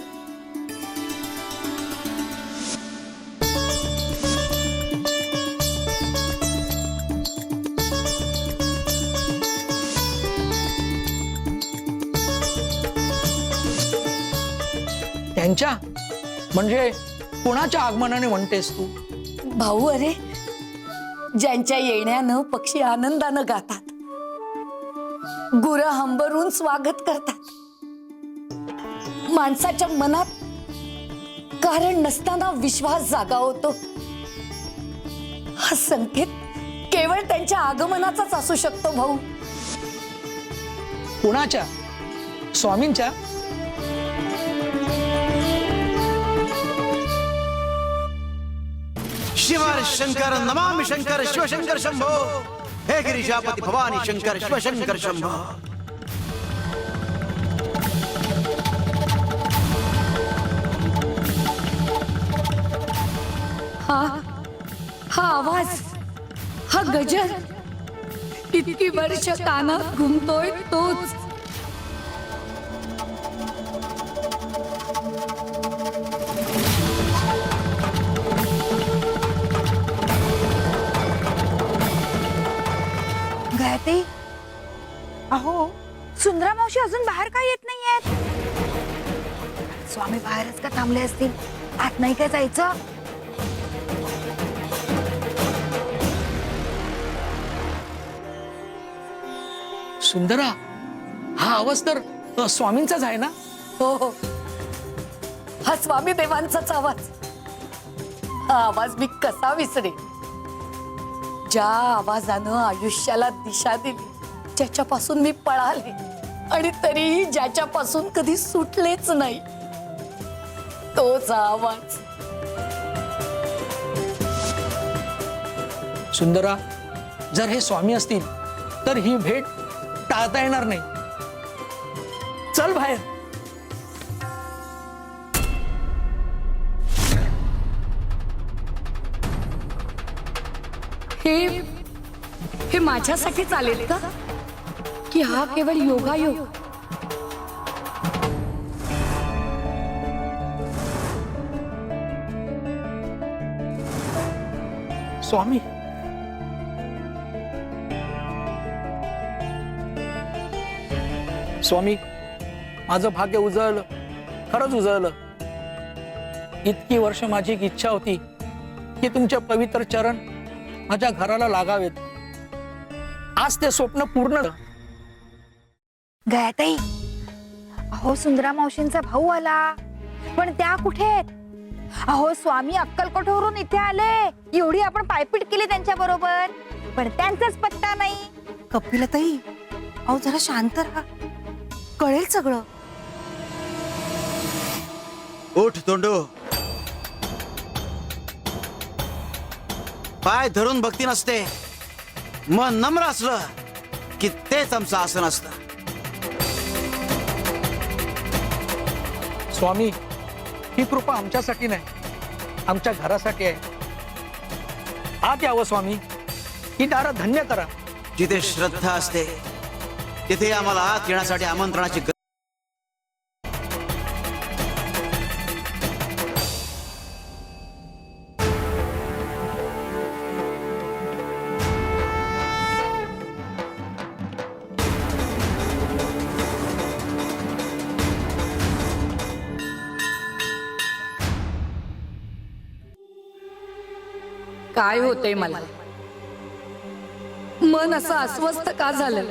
त्यांच्या म्हणजे कुणाच्या आगमनाने म्हणतेस तू? भाऊ, अरे ज्यांच्या येण्यानं पक्षी आनंदानं गातात, गुरं हंबरून स्वागत करतात, माणसाच्या मनात कारण नसताना विश्वास जागा होतो, हा संकेत केवळ त्यांच्या आगमनाचाच असू शकतो भाऊ. कुणाच्या? स्वामींच्या? शिवर शंकर नमामि शंकर शिवशंकर शंभो, हे गिरिजापति भवानी शंकर शिवशंकर शंभो. हा आवाज, हा गजर इतकी वर्ष कानात घुमतोय तोच. गायत्री, अहो सुंदरा मावशी अजून बाहेर का येत नाहीयेत? स्वामी बाहेरच का थांबले असतील? आत नाही काय जायचं? सुंदरा, हा आवाज तर स्वामींचाच आहे ना? हो हो, हा स्वामी देवांचाच आवाज. हा आवाज मी कसा विसरे? ज्या आवाजानं आयुष्याला दिशा दिली, ज्याच्यापासून मी पळाले आणि तरीही ज्याच्यापासून कधी सुटलेच नाही, तोच आवाज. सुंदरा, जर हे स्वामी असतील तर ही भेट टाळता येणार नाही. चल बाहेर. हे माझ्यासाठी चालेल का? की हा केवळ योगायोग? स्वामी, स्वामी, माझं भाग्य उजळलं, खरंच उजळलं. इतकी वर्ष माझी एक इच्छा होती की तुमचे पवित्र चरण माझ्या घराला लागावेत. आज ते स्वप्न पूर्ण झालं. गायत्री, अहो सुंदरा मावशींचा भाऊ आला, पण त्या कुठे आहेत? अहो स्वामी अक्कलकोटवरून इथे आले, एवढी आपण पायपीट केली त्यांच्या बरोबर, पण त्यांचाच पत्ता नाही. कपिलताई, अहो जरा शांत राहा, कळेल सगळं. उठ तोंडू. पाय धरून भक्ती नसते, मन नम्र असलं की तेच आमचं आसन असतं. स्वामी, ही कृपा आमच्यासाठी नाही, आमच्या घरासाठी आहे. आत यावं स्वामी, ही दारं धन्य करा. जिथे श्रद्धा असते तिथे आम्हाला आत येण्यासाठी आमंत्रणाची काय होतंय मला? मन असं अस्वस्थ का झालं?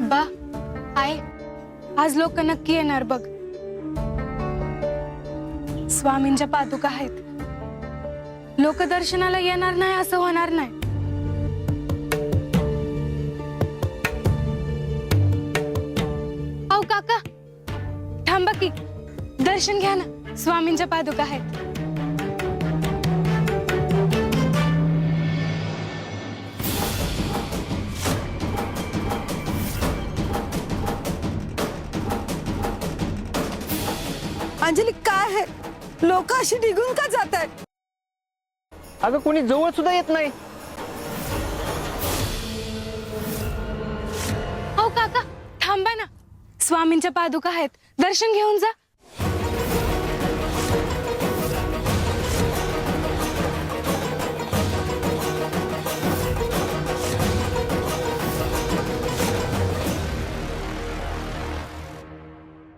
बा, आहे आज लोक नक्की येणार बघ. स्वामींच्या पादुका आहेत. लोक दर्शनाला येणार नाही असं होणार नाही. अहो काका, थांबा की, दर्शन घ्या ना. स्वामींच्या पादुका आहेत. अंजली काय आहे, लोक अशी निघून का जात आहेत? अगं कोणी जवळ सुद्धा येत नाही. हो काका, थांबा ना. स्वामींच्या पादुका आहेत, दर्शन घेऊन जा.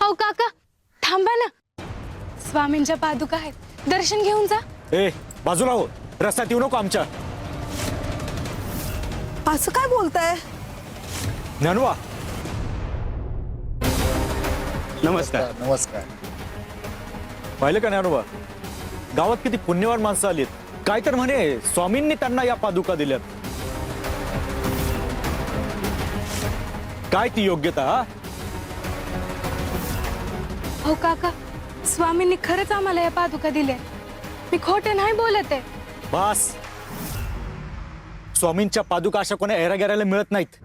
हो काका, थांबा ना. स्वामींच्या पादुका आहेत, दर्शन घेऊन जा. ए बाजूला हो, रस्त्यात येऊ नको आमच्या. असं काय बोलताय? ज्ञानवा नमस्कार. नमस्कार. पाहिलं का ज्ञानोबा, गावात किती पुण्यवान माणसं आलीत. काय तर म्हणे स्वामींनी त्यांना या पादुका दिल्यात. काय ती योग्यता? हा हो काका, स्वामींनी खरंच आम्हाला या पादुका दिल्या. मी खोटं नाही बोलत आहे. बस, स्वामींच्या पादुका अशा कोणा एरागेरायला मिळत नाहीत.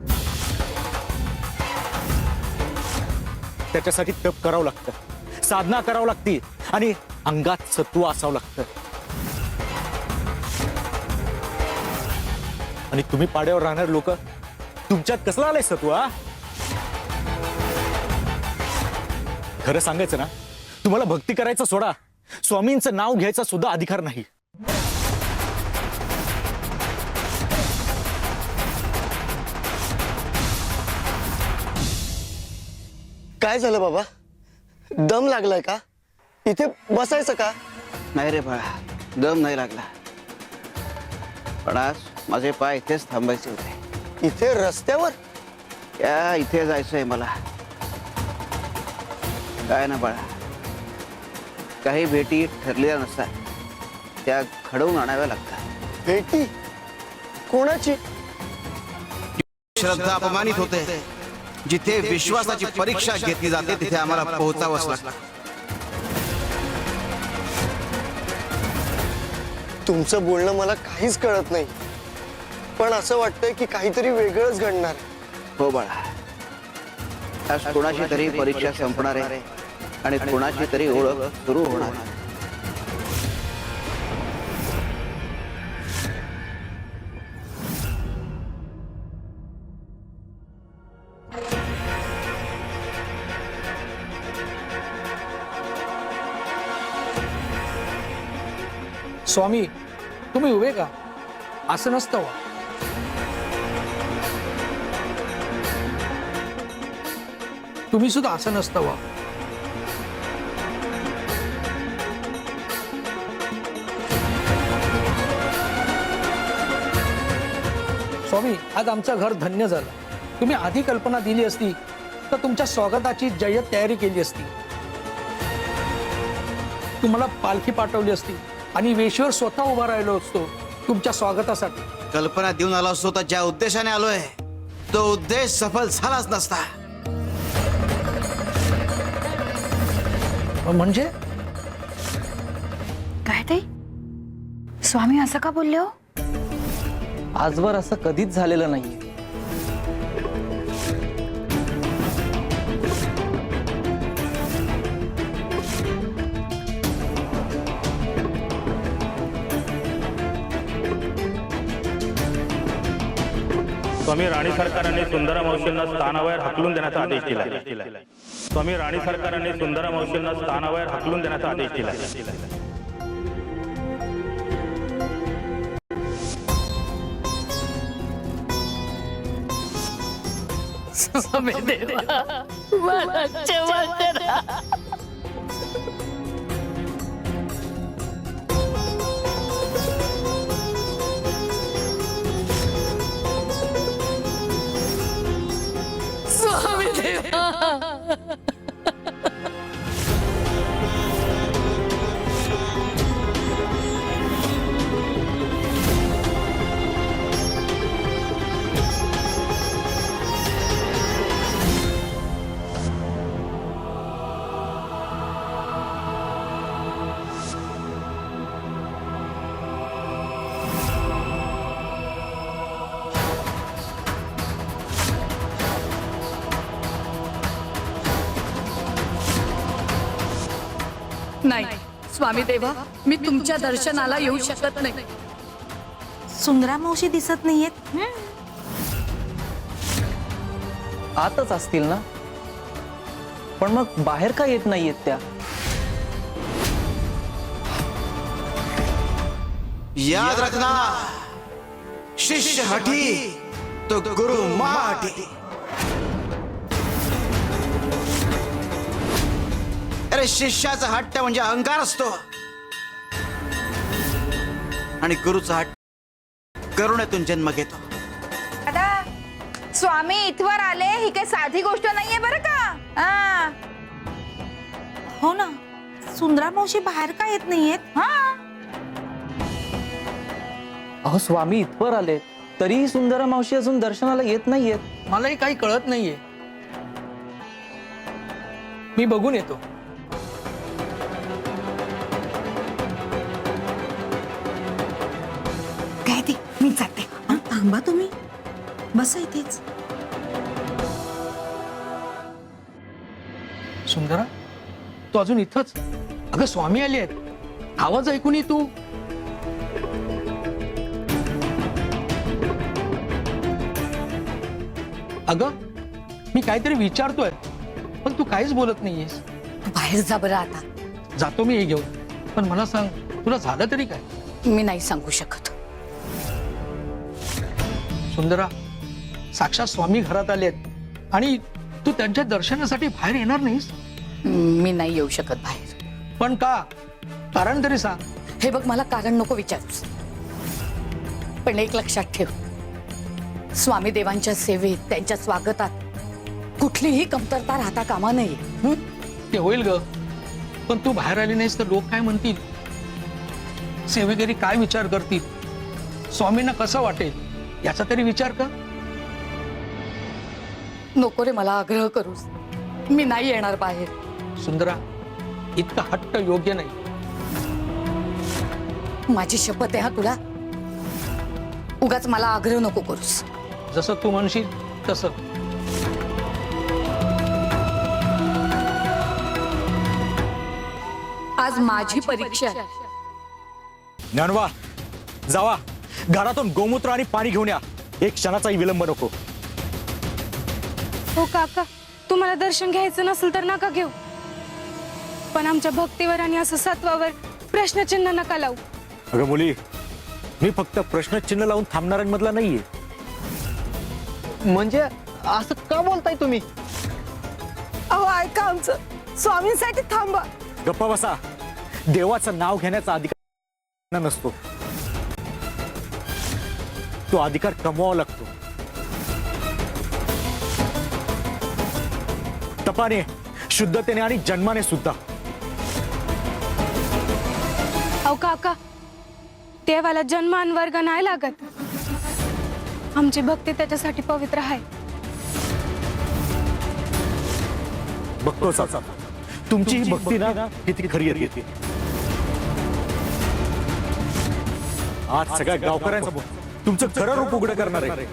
त्याच्यासाठी तप करावं लागतं, साधना करावं लागती आणि अंगात सत्व असावं लागतं. आणि तुम्ही पाड्यावर राहणारे लोक, तुमच्यात कसलं आलंय सत्व? हा खरं सांगायचं ना, तुम्हाला भक्ती करायचं सोडा, स्वामींचं नाव घ्यायचा सुद्धा अधिकार नाही. काय झालं बाबा, दम लागलाय का? इथे बसायचं का? नाही रे बाळा, दम नाही लागला, पण आज माझे पाय इथेच थांबायचे होते. इथे रस्त्यावर? या इथे जायचंय मला. काय ना बाळा, काही भेटी ठरलेल्या नसतात, त्या घडवून आणाव्या लागतात. भेटी कोणाची? श्रद्धा अपमानित होते. जिथे विश्वासाची परीक्षा घेतली जाते तिथे आम्हाला पोहोचावंच लागतं. तुमचं बोलणं मला काहीच कळत नाही, पण असं वाटतंय की काहीतरी वेगळंच घडणार. हो बाळा, आज कोणाची तरी परीक्षा संपणार आहे आणि कोणाची तरी ओळख सुरू होणार आहे. स्वामी, तुम्ही उभे का? असं नसतं वा. तुम्ही सुद्धा असं नसतं वा. स्वामी, आज आमचं घर धन्य झालं. तुम्ही आधी कल्पना दिली असती तर तुमच्या स्वागताची जय्यत तयारी केली असती. तुम्हाला पालखी पाठवली असती आणि वेशीवर स्वतः उभा राहिलो असतो तुमच्या स्वागतासाठी. कल्पना देऊन आलो असतो तर ज्या उद्देशाने आलोय तो उद्देश सफल झालाच नसता. म्हणजे काय ते स्वामी असं का बोलले हो? आजवर असं कधीच झालेलं नाहीये. स्वामी राणी सरकारांनी सुंदरा मावशींना स्थानाबाहेर हाकलून देण्याचा आदेश दिला. स्वामी राणी सरकारांनी सुंदरा मावशींना स्थानाबाहेर हाकलून देण्याचा आदेश दिला. स्वामी देवा, मला क्षमा करा. स्वामी देवा. नाही स्वामी देवा, मी तुमच्या दर्शनाला येऊ शकत नाही. सुंदरा मावशी दिसत नाहीयेत. आतच असतील ना, पण मग बाहेर का येत नाहीयेत त्या? याद रखना, शिष्य हठी तो गुरु माटी. अरे शिष्याचा हट्ट म्हणजे अहंकार असतो आणि गुरुचा हट्ट करुणेतून जन्म घेतो. दादा, स्वामी इथवर आले ही काही साधी गोष्ट नाहीये बरं का. हा. हो ना, सुंदरा मावशी बाहेर का येत नाहीयेत? हा. अहो स्वामी इथवर आले तरीही सुंदरा मावशी अजून दर्शनाला येत नाहीयेत. मलाही काही कळत नाहीये. मी बघून येतो. काय ते, मी जाते. थांबा तुम्ही, बसा इथेच. सुंदरा, तू अजून इथंच? अगं स्वामी आले आहेत, आवाज ऐकून तू. अगं मी काहीतरी विचारतोय पण तू काहीच बोलत नाहीयेस. बाहेर जा बरं आता. जातो मी हे घेऊन, पण मला सांग तुला झालं तरी काय? मी नाही सांगू शकत. सुंदरा, साक्षात स्वामी घरात आलेत आणि तू त्यांच्या दर्शनासाठी बाहेर येणार नाहीस? मी नाही येऊ शकत बाहेर. पण का? कारण तरी सांग. हे बघ, मला कारण नको विचारूस, पण एक लक्षात ठेव, स्वामी देवांच्या सेवेत, त्यांच्या स्वागतात कुठलीही कमतरता राहता कामा नये. ते होईल ग, पण तू बाहेर आली नाहीस तर लोक काय म्हणतील? सेवेकरी काय विचार करतील? स्वामींना कसं वाटेल याचा तरी विचार कर. नको रे मला आग्रह करूस, मी नाही येणार बाहेर. सुंदरा, इतका हट्ट योग्य नाही. माझी शपथ आहे हा तुला, उगाच मला आग्रह नको करूस. जसं तू म्हणशील तसं. आज माझी परीक्षा आहे. ज्ञानोबा, जावा घरातून गोमूत्र आणि पाणी घेऊन या. एक क्षणाचाही विलंब नको. हो काका, तुम्हाला दर्शन घ्यायचं नसेल तर नका घेऊ, पण आमच्या भक्तीवर आणि असं सत्वावर प्रश्नचिन्ह नका लावू. अगं मुली, मी फक्त प्रश्नचिन्ह लावून थांबणाऱ्यांमधला नाहीये. म्हणजे असं का बोलताय तुम्ही? अहो ऐका आमचं, स्वामींसाठी थांबा. गप्पा बसा. देवाचं नाव घेण्याचा अधिकार नसतो, तो अधिकार कमवावा लागतो. तपाने, शुद्धतेने आणि जन्माने सुद्धा. अहो काका, देवाला जन्म आणि वर्ग नाही लागत. आमची भक्ती त्याच्यासाठी पवित्र आहे. बघतोच आता तुमची ही भक्ती ना किती खरी येते. आज सगळ्या गावकऱ्यांचं तुमचं खरं रूप उघडं करणार आहे.